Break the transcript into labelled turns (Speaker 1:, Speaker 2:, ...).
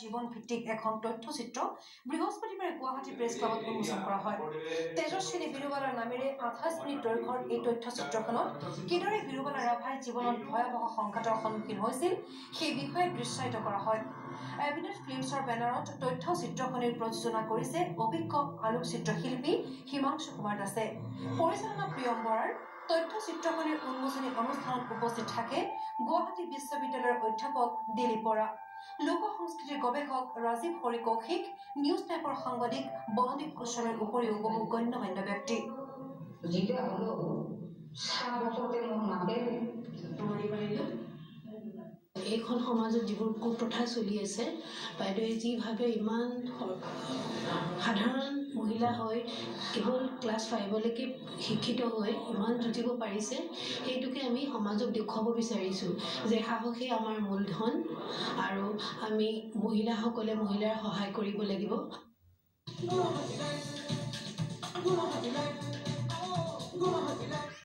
Speaker 1: জীৱন ভিত্তিক এখন তথ্যচিত্ৰ বৃহস্পতিবাৰে গুৱাহাটী প্ৰেছ ক্লাবত উন্মোচন কৰা হয়। তেজস্বিনী বিৰুবালাৰ নামেৰে 28 মিনিট দৈৰ্ঘ্যৰ এই তথ্যচিত্ৰখনত কিদৰে বিৰুবালা ৰাভাই জীৱনত ভয়াৱহ সংঘাতৰ সন্মুখীন হৈছিল সেই বিষয়ে দৃশ্যায়িত কৰা হয়। এভিডেন্স ফিল্মছৰ বেনাৰত তথ্যচিত্ৰখনিৰ প্ৰযোজনা কৰিছে অভিজ্ঞ আলোকচিত্ৰ শিল্পী হিমাংশু কুমাৰ দাসে। পৰিচালনা প্ৰিয়ম বৰাৰ। তথ্যচিত্ৰখনিৰ উন্মোচনী অনুষ্ঠানত উপস্থিত থাকে গুৱাহাটী বিশ্ববিদ্যালয়ৰ অধ্যাপক দিলীপ বৰা, লোক সংস্কৃতিৰ গৱেষক ৰাজীৱ হৰি কৌশিক, নিউজ টাইপৰ সাংবাদিক বনদীপ গোস্বামীৰ উপৰিও বহু গণ্যমান্য ব্যক্তি।
Speaker 2: এইখন সমাজত যিবোৰ কুপ্ৰথা চলি আছে, বাইদেৱে যিভাৱে ইমান সাধাৰণ মহিলা হৈ কেৱল ক্লাছ 5লৈকে শিক্ষিত হৈ ইমান যুঁজিব পাৰিছে, সেইটোকে আমি সমাজক দেখুৱাব বিচাৰিছোঁ যে সাহসেই আমাৰ মূলধন আৰু আমি মহিলাসকলে মহিলাৰ সহায় কৰিব লাগিব।